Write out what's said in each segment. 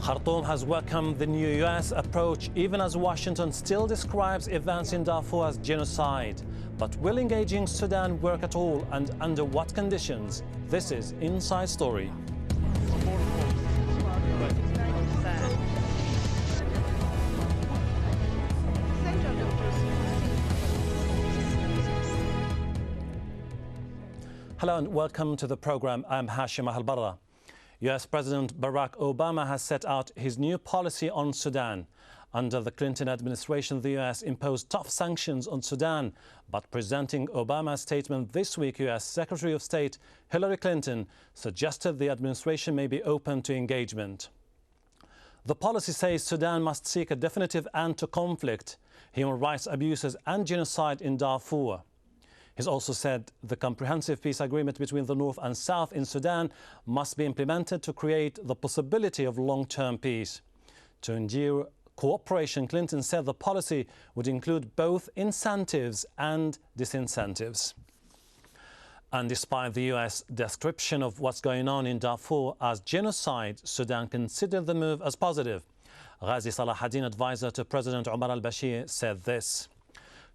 Khartoum has welcomed the new US approach, even as Washington still describes events in Darfur as genocide. But will engaging Sudan work at all, and under what conditions? This is Inside Story. Hello and welcome to the program. I'm Hashim Al-Barra. US President Barack Obama has set out his new policy on Sudan. Under the Clinton administration, the US imposed tough sanctions on Sudan. But presenting Obama's statement this week, US Secretary of State Hillary Clinton suggested the administration may be open to engagement. The policy says Sudan must seek a definitive end to conflict, human rights abuses and genocide in Darfur. He's also said the comprehensive peace agreement between the North and South in Sudan must be implemented to create the possibility of long-term peace. To endure cooperation, Clinton said the policy would include both incentives and disincentives. And despite the US description of what's going on in Darfur as genocide, Sudan considered the move as positive. Ghazi Salahuddin, advisor to President Omar al-Bashir, said this: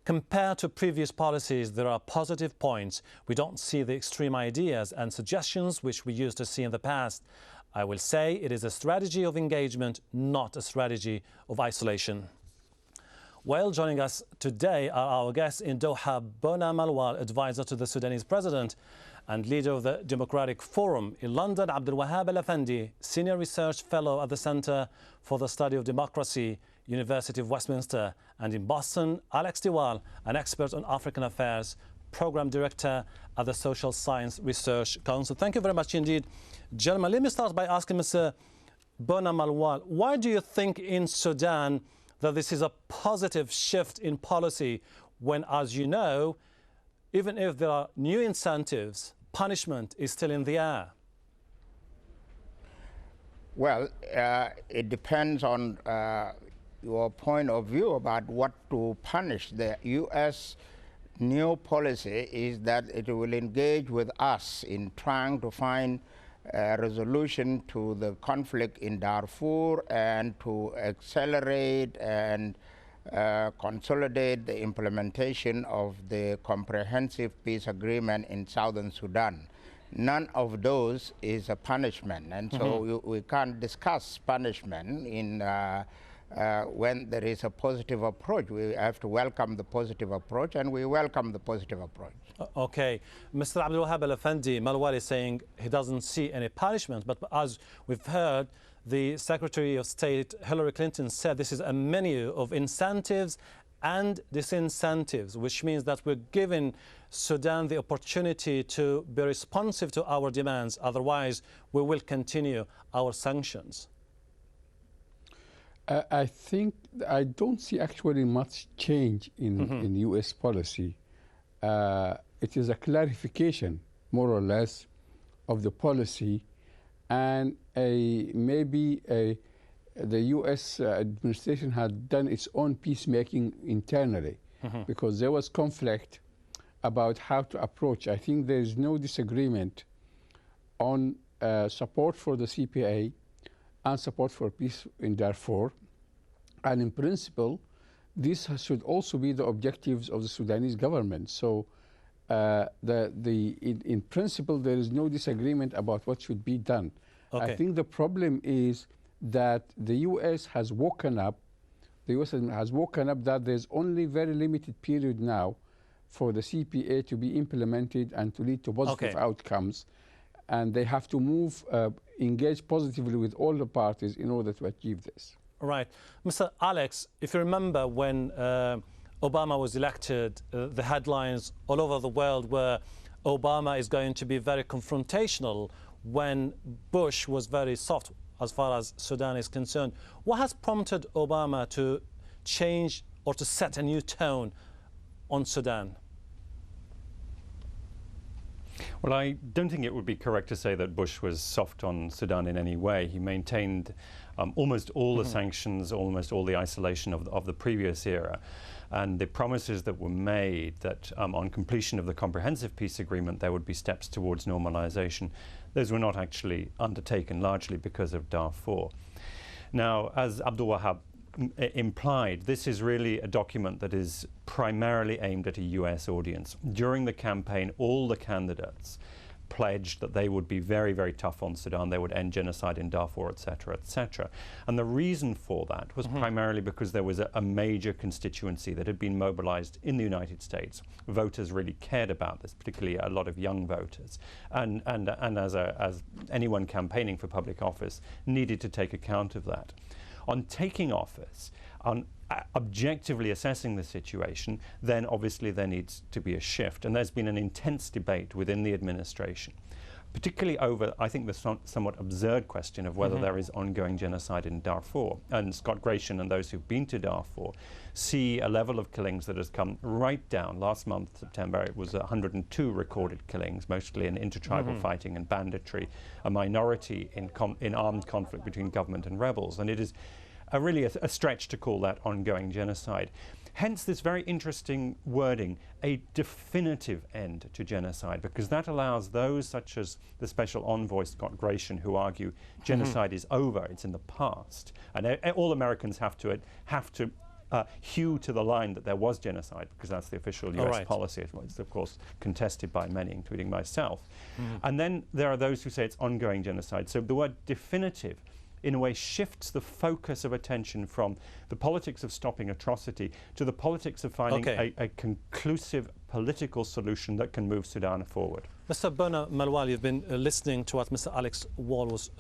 "Compared to previous policies, there are positive points. We don't see the extreme ideas and suggestions which we used to see in the past. I will say it is a strategy of engagement, not a strategy of isolation." Well, joining us today are our guests in Doha, Bona Malwal, advisor to the Sudanese president and leader of the Democratic Forum. In London, al-Affendi, senior research fellow at the Center for the Study of Democracy, University of Westminster. And in Boston, Alex Diwal, an expert on African affairs, program director at the Social Science Research Council. Thank you very much indeed, gentlemen. Let me start by asking Mr. Bona Malwal, why do you think in Sudan that this is a positive shift in policy when, as you know, even if there are new incentives, punishment is still in the air? Well, it depends on your point of view about what to punish. The U.S. new policy is that it will engage with us in trying to find a resolution to the conflict in Darfur and to accelerate and consolidate the implementation of the comprehensive peace agreement in southern Sudan. None of those is a punishment, and so we can't discuss punishment in when there is a positive approach. We have to welcome the positive approach, and we welcome the positive approach. Okay. Mr. Abdul Wahab al-Affendi, Malwal is saying he doesn't see any punishment, but as we've heard, the Secretary of State Hillary Clinton said this is a menu of incentives and disincentives, which means that we're giving Sudan the opportunity to be responsive to our demands. Otherwise, we will continue our sanctions. I think I don't see actually much change in U.S. policy. It is a clarification, more or less, of the policy, and maybe the U.S. administration had done its own peacemaking internally because there was conflict about how to approach. I think there is no disagreement on support for the CPA and support for peace in Darfur. And in principle, this should also be the objectives of the Sudanese government. So in principle, there is no disagreement about what should be done. Okay. I think the problem is that the U.S. has woken up. The U.S. has woken up that there's only very limited period now for the CPA to be implemented and to lead to positive outcomes. And they have to move, engage positively with all the parties in order to achieve this. Right. Mr. Alex, if you remember when Obama was elected, the headlines all over the world were Obama is going to be very confrontational when Bush was very soft as far as Sudan is concerned. What has prompted Obama to change or to set a new tone on Sudan? Well, I don't think it would be correct to say that Bush was soft on Sudan in any way. He maintained almost all the sanctions, almost all the isolation of the previous era. And the promises that were made that on completion of the comprehensive peace agreement, there would be steps towards normalization, those were not actually undertaken, largely because of Darfur. Now, as Abdul Wahab implied, this is really a document that is primarily aimed at a US audience. During the campaign, all the candidates pledged that they would be very, very tough on Sudan, they would end genocide in Darfur, etc., etc. And the reason for that was primarily because there was a major constituency that had been mobilized in the United States. Voters really cared about this, particularly a lot of young voters. And as anyone campaigning for public office needed to take account of that. On taking office, on objectively assessing the situation, then obviously there needs to be a shift. And there's been an intense debate within the administration, particularly over, I think, the somewhat absurd question of whether there is ongoing genocide in Darfur. And Scott Gratian and those who've been to Darfur see a level of killings that has come right down. Last month, September, it was 102 recorded killings, mostly in intertribal fighting and banditry, a minority in armed conflict between government and rebels. And it is really a stretch to call that ongoing genocide. Hence this very interesting wording, a definitive end to genocide, because that allows those such as the Special Envoy Scott Gratian who argue genocide is over, it's in the past. And all Americans have to hew to the line that there was genocide, because that's the official US policy. It's of course contested by many, including myself. And then there are those who say it's ongoing genocide. So the word definitive in a way shifts the focus of attention from the politics of stopping atrocity to the politics of finding a conclusive political solution that can move Sudan forward. Mr. Bona Malwal, you've been listening to what Mr. Alex Wall was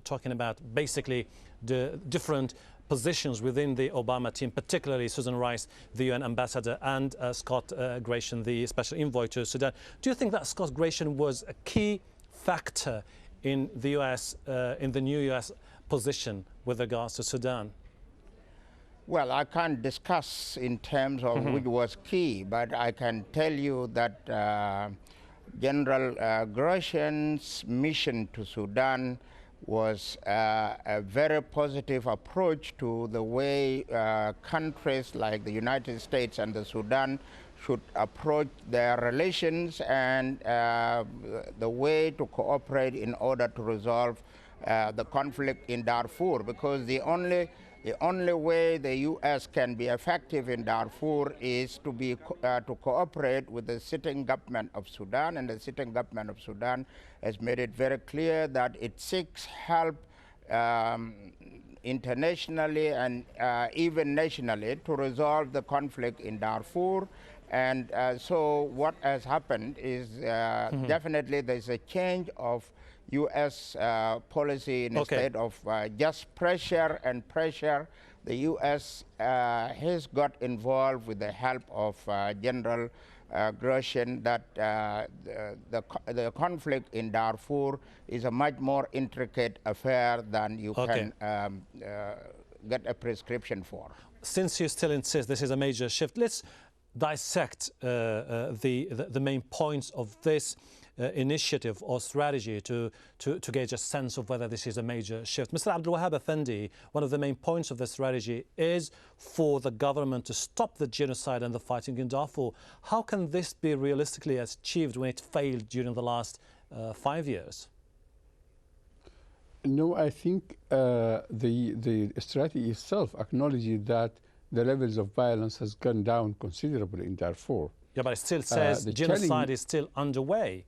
talking about, basically the different positions within the Obama team, particularly Susan Rice, the UN ambassador, and Scott Gratian, the special envoy to Sudan. Do you think that Scott Gratian was a key factor in the US, in the new US position with regards to Sudan? Well, I can't discuss in terms of which was key, but I can tell you that General Gratian's mission to Sudan was a very positive approach to the way countries like the United States and the Sudan should approach their relations and the way to cooperate in order to resolve the conflict in Darfur, because the only way the U.S. can be effective in Darfur is to cooperate with the sitting government of Sudan, and the sitting government of Sudan has made it very clear that it seeks help internationally and even nationally to resolve the conflict in Darfur. And so what has happened is definitely there's a change of U.S. policy in a state of just pressure and pressure. The U.S. has got involved with the help of General Gratian that the conflict in Darfur is a much more intricate affair than you can get a prescription for. Since you still insist this is a major shift, let's dissect the main points of this initiative or strategy to gauge a sense of whether this is a major shift. Mr. Abdul Wahab Affendi, one of the main points of the strategy is for the government to stop the genocide and the fighting in Darfur. How can this be realistically achieved when it failed during the last 5 years? No, I think the strategy itself acknowledges that the levels of violence has gone down considerably in Darfur. Yeah, but it still says genocide is still underway.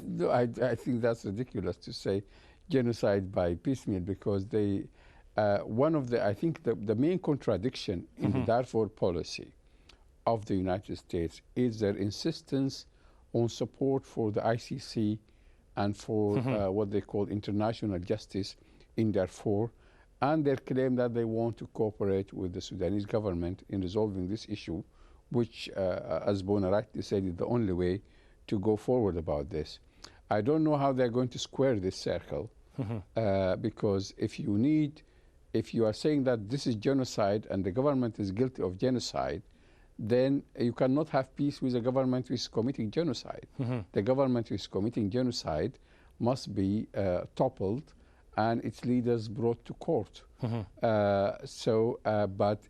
No, I think that's ridiculous to say genocide by piecemeal, because they, I think the main contradiction in the Darfur policy of the United States is their insistence on support for the ICC and for what they call international justice in Darfur, and their claim that they want to cooperate with the Sudanese government in resolving this issue, which, as Bona rightly said, is the only way to go forward about this. I don't know how they're going to square this circle, because if you are saying that this is genocide and the government is guilty of genocide, then you cannot have peace with a government which is committing genocide. The government which is committing genocide must be toppled and its leaders brought to court. But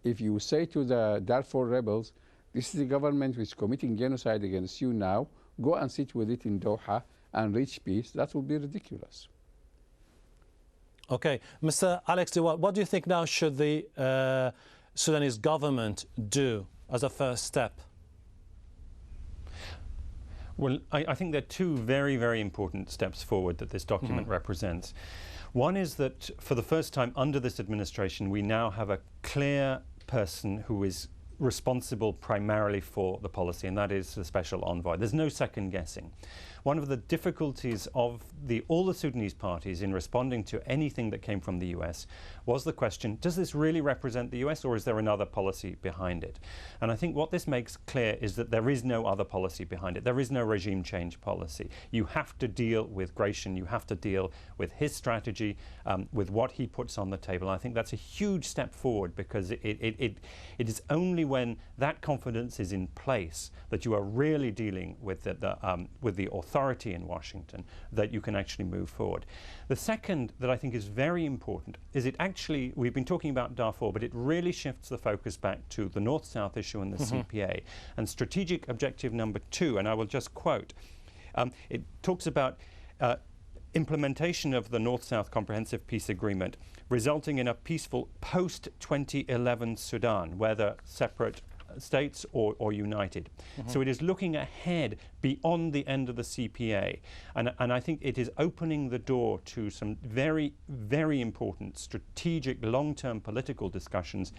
if you say to the Darfur rebels, this is the government which is committing genocide against you now, go and sit with it in Doha and reach peace, that would be ridiculous. Okay, Mr. Alex Diwar, what do you think now should the Sudanese government do as a first step? Well, I think there are two very, very important steps forward that this document represents. One is that for the first time under this administration, we now have a clear person who is responsible primarily for the policy, and that is the special envoy. There's no second guessing. One of the difficulties of all the Sudanese parties in responding to anything that came from the US was the question, does this really represent the US, or is there another policy behind it? And I think what this makes clear is that there is no other policy behind it. There is no regime change policy. You have to deal with Gratian, you have to deal with his strategy, with what he puts on the table. And I think that's a huge step forward, because it is only when that confidence is in place that you are really dealing with the authority in Washington that you can actually move forward. The second that I think is very important is we've been talking about Darfur, but it really shifts the focus back to the North-South issue and the CPA. And strategic objective number 2, and I will just quote, it talks about implementation of the North-South Comprehensive Peace Agreement resulting in a peaceful post-2011 Sudan, whether separate states or united. So it is looking ahead beyond the end of the CPA, and I think it is opening the door to some very, very important strategic long-term political discussions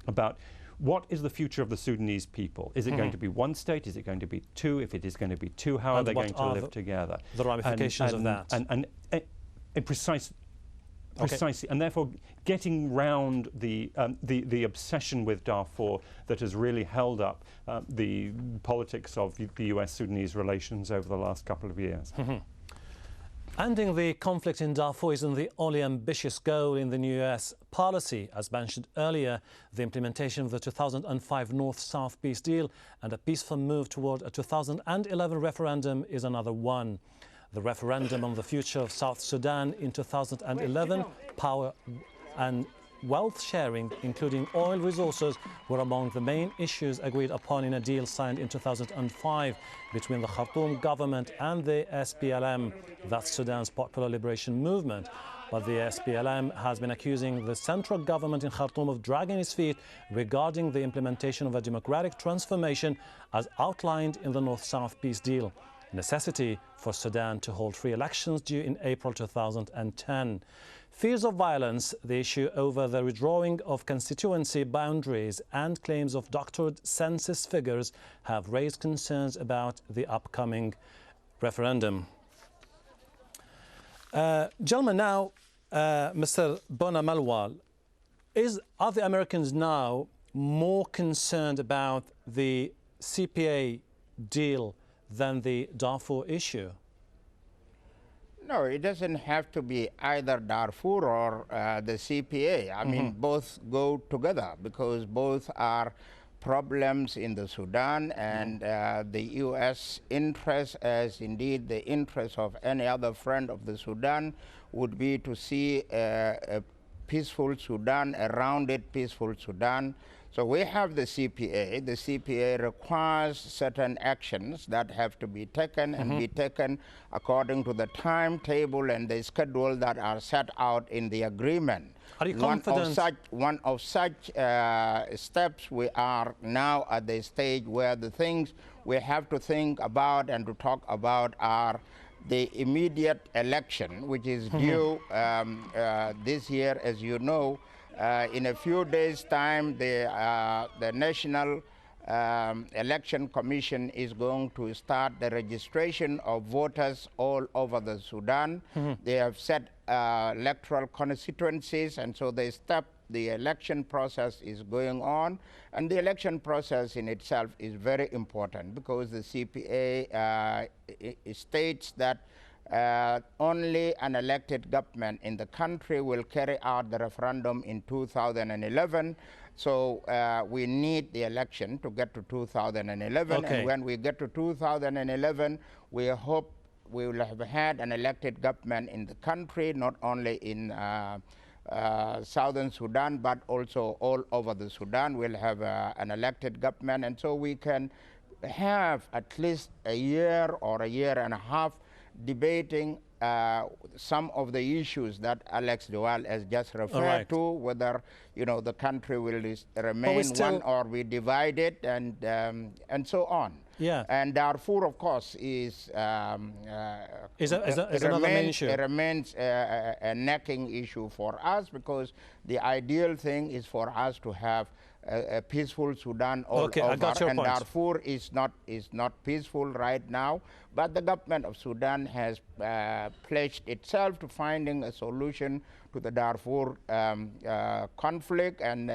about what is the future of the Sudanese people. Is it going to be one state? Is it going to be two? If it is going to be two, how are they going to live together? The ramifications of that. And precisely, and therefore getting round the obsession with Darfur that has really held up the politics of the US-Sudanese relations over the last couple of years. Ending the conflict in Darfur isn't the only ambitious goal in the new US policy. As mentioned earlier, the implementation of the 2005 North-South peace deal and a peaceful move toward a 2011 referendum is another one. The referendum on the future of South Sudan in 2011, power and wealth sharing, including oil resources, were among the main issues agreed upon in a deal signed in 2005 between the Khartoum government and the SPLM, that's Sudan's Popular Liberation Movement. But the SPLM has been accusing the central government in Khartoum of dragging its feet regarding the implementation of a democratic transformation as outlined in the North-South peace deal. Necessity for Sudan to hold free elections due in April 2010. Fears of violence, the issue over the redrawing of constituency boundaries and claims of doctored census figures have raised concerns about the upcoming referendum. Gentlemen, now, Mr. Bona Malwal, are the Americans now more concerned about the CPA deal than the Darfur issue? No, it doesn't have to be either Darfur or the CPA. I mean, both go together, because both are problems in the Sudan, and the U.S. interest, as indeed the interest of any other friend of the Sudan, would be to see a peaceful Sudan, a rounded peaceful Sudan. So we have the CPA. The CPA requires certain actions that have to be taken and be taken according to the timetable and the schedule that are set out in the agreement. Are you confident? One of such steps, we are now at the stage where the things we have to think about and to talk about are the immediate election, which is due this year, as you know. In a few days' time, the National Election Commission is going to start the registration of voters all over the Sudan. They have set electoral constituencies, and so the election process is going on. And the election process in itself is very important, because the CPA states that only an elected government in the country will carry out the referendum in 2011. So we need the election to get to 2011. Okay. And when we get to 2011, we hope we will have had an elected government in the country, not only in southern Sudan, but also all over the Sudan. We'll have an elected government. And so we can have at least a year or a year and a half debating some of the issues that Alex Duval has just referred to, whether the country will remain one or be divided, and so on. Yeah. And Darfur, of course, is another main issue. It remains a necking issue for us, because the ideal thing is for us to have a peaceful Sudan all over. I got your and point. Darfur is not peaceful right now, but the government of Sudan has pledged itself to finding a solution to the Darfur conflict, and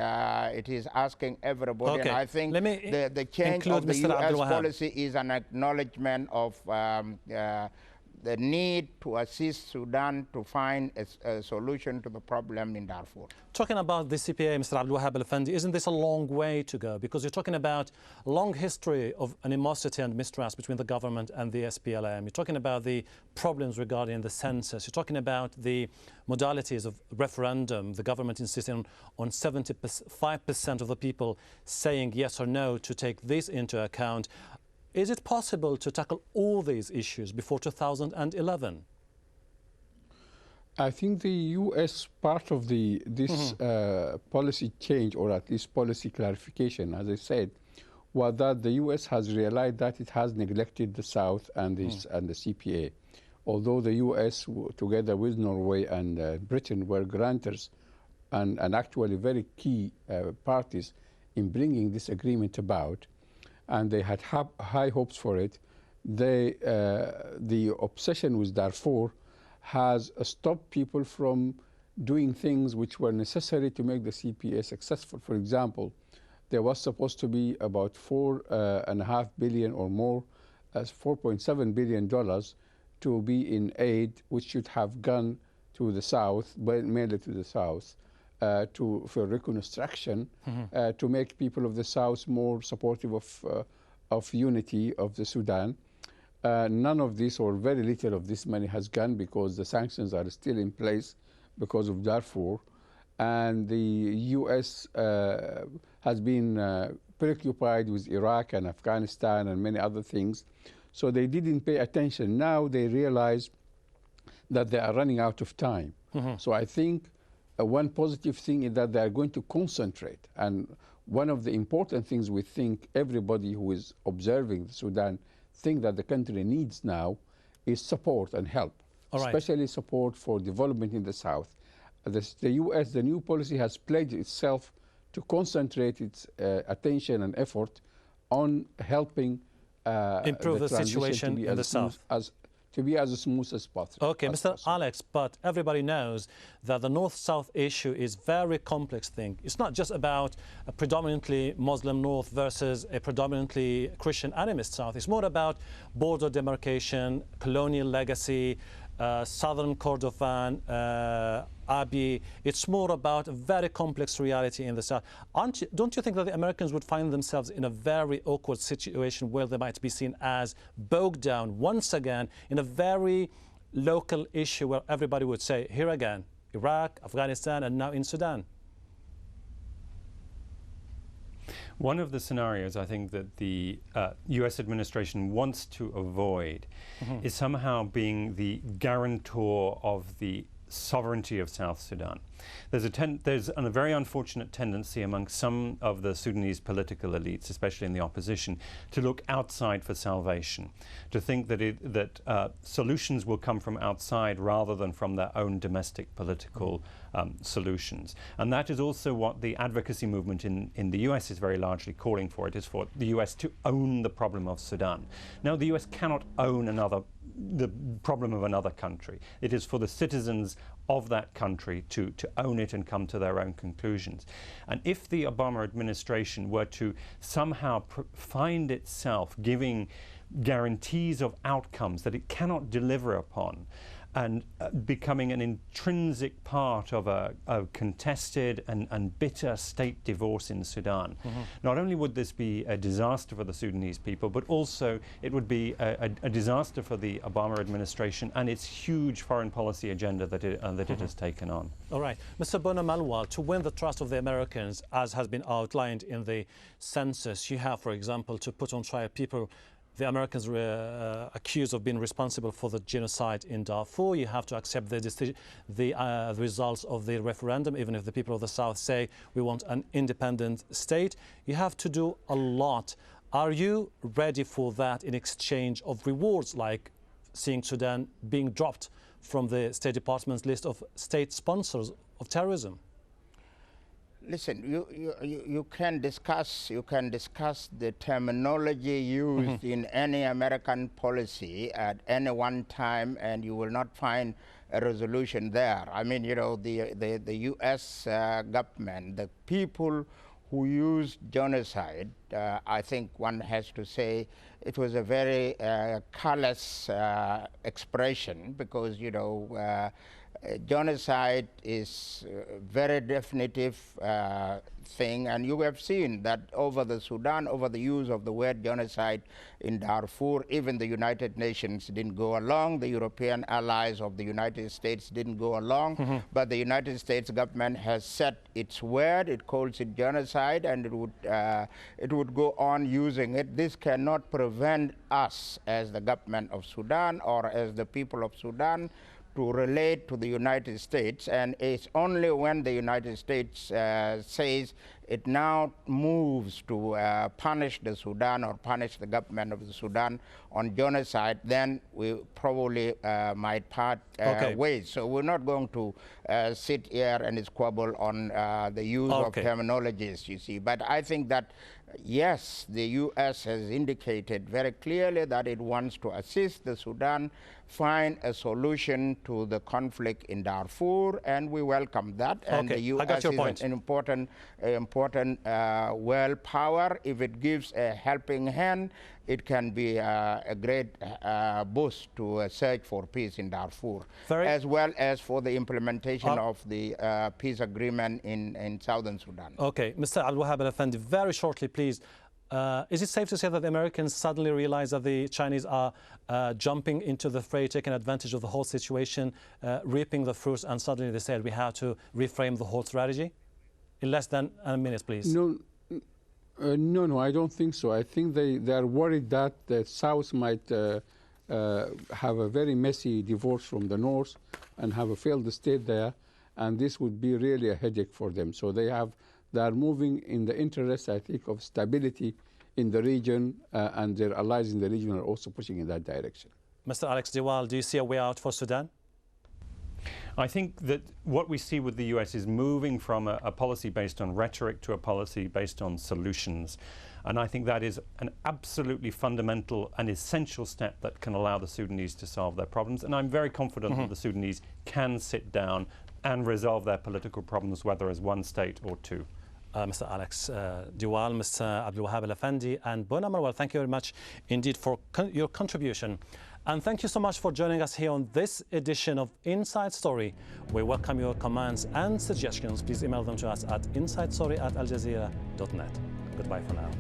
it is asking everybody. And I think the change of the U.S. policy is an acknowledgement of the need to assist Sudan to find a solution to the problem in Darfur. Talking about the CPA, Mr. Abdul Wahab al-Affendi, isn't this a long way to go? Because you're talking about a long history of animosity and mistrust between the government and the SPLM. You're talking about the problems regarding the census. You're talking about the modalities of referendum, the government insisting on 75% of the people saying yes or no to take this into account. Is it possible to tackle all these issues before 2011? I think the U.S. part of this policy change, or at least policy clarification, as I said, was that the U.S. has realized that it has neglected the South and the CPA. Although the U.S., together with Norway and Britain, were grantors and actually very key parties in bringing this agreement about, and they had high hopes for it, the obsession with Darfur has stopped people from doing things which were necessary to make the CPA successful. For example, there was supposed to be about $4.5 billion or more, $4.7 billion to be in aid, which should have gone to the South, mainly to the South, for reconstruction, to make people of the South more supportive of unity of the Sudan. None of this, or very little of this money, has gone, because the sanctions are still in place because of Darfur. And the U.S. has been preoccupied with Iraq and Afghanistan and many other things. So they didn't pay attention. Now they realize that they are running out of time. So I think one positive thing is that they are going to concentrate. And one of the important things we think everybody who is observing the Sudan think that the country needs now is support and help, especially support for development in the South. The U.S., the new policy has pledged itself to concentrate its attention and effort on helping improve the situation in the South. To be as smooth as possible. Okay, Mr. Alex, but everybody knows that the North-South issue is a very complex thing. It's not just about a predominantly Muslim North versus a predominantly Christian animist South. It's more about border demarcation, colonial legacy, Southern Kordofan, Abiy. It's more about a very complex reality in the South. Don't you think that the Americans would find themselves in a very awkward situation where they might be seen as bogged down once again in a very local issue where everybody would say, here again, Iraq, Afghanistan, and now in Sudan? One of the scenarios I think that the US administration wants to avoid is somehow being the guarantor of the sovereignty of South Sudan. There's a very unfortunate tendency among some of the Sudanese political elites, especially in the opposition, to look outside for salvation, to think that solutions will come from outside rather than from their own domestic political solutions. And that is also what the advocacy movement in the US is very largely calling for. It is for the US to own the problem of Sudan. Now, the US cannot own the problem of another country. It is for the citizens of that country to own it and come to their own conclusions. And if the Obama administration were to somehow find itself giving guarantees of outcomes that it cannot deliver upon, and becoming an intrinsic part of a contested and bitter state divorce in Sudan. Not only would this be a disaster for the Sudanese people, but also it would be a disaster for the Obama administration and its huge foreign policy agenda that it has taken on. All right. Mr. Bonamalwa, to win the trust of the Americans, as has been outlined in the census, you have, for example, to put on trial people the Americans were accused of being responsible for the genocide in Darfur. You have to accept the results of the referendum, even if the people of the South say we want an independent state. You have to do a lot. Are you ready for that in exchange of rewards, like seeing Sudan being dropped from the State Department's list of state sponsors of terrorism? Listen, you can discuss the terminology used in any American policy at any one time, and you will not find a resolution there. I mean, you know, the U.S. government, the people who used genocide, I think one has to say it was a very callous expression, because, you know, genocide is a very definitive thing, and you have seen that over the Sudan, over the use of the word genocide in Darfur, even the United Nations didn't go along, the European allies of the United States didn't go along, but the United States government has set its word, it calls it genocide, and it would go on using it. This cannot prevent us as the government of Sudan or as the people of Sudan to relate to the United States, and it's only when the United States says it now moves to punish the Sudan or punish the government of the Sudan on genocide, then we probably might part ways. So we're not going to sit here and squabble on the use of terminologies, you see. But I think that, yes, the U.S. has indicated very clearly that it wants to assist the Sudan find a solution to the conflict in Darfur, and we welcome that. And the U.S. is an important world power. If it gives a helping hand, it can be a great boost to a search for peace in Darfur, as well as for the implementation of the peace agreement in southern Sudan. Okay, Mr. Al-Wahab al-Affendi, very shortly, please. Is it safe to say that the Americans suddenly realize that the Chinese are jumping into the fray, taking advantage of the whole situation, reaping the fruits, and suddenly they said we have to reframe the whole strategy? In less than a minute, please. No, I don't think so. I think they are worried that the South might have a very messy divorce from the North and have a failed state there, and this would be really a headache for them. So they are moving in the interest, I think, of stability in the region, and their allies in the region are also pushing in that direction. Mr. Alex Diwal, do you see a way out for Sudan? I think that what we see with the US is moving from a policy based on rhetoric to a policy based on solutions. And I think that is an absolutely fundamental and essential step that can allow the Sudanese to solve their problems. And I'm very confident that the Sudanese can sit down and resolve their political problems, whether as one state or two. Mr. Alex Diwal, Mr. Abdul Wahab al-Affendi, and Bona Marwal, thank you very much indeed for your contribution. And thank you so much for joining us here on this edition of Inside Story. We welcome your comments and suggestions. Please email them to us at insidestory@aljazeera.net. Goodbye for now.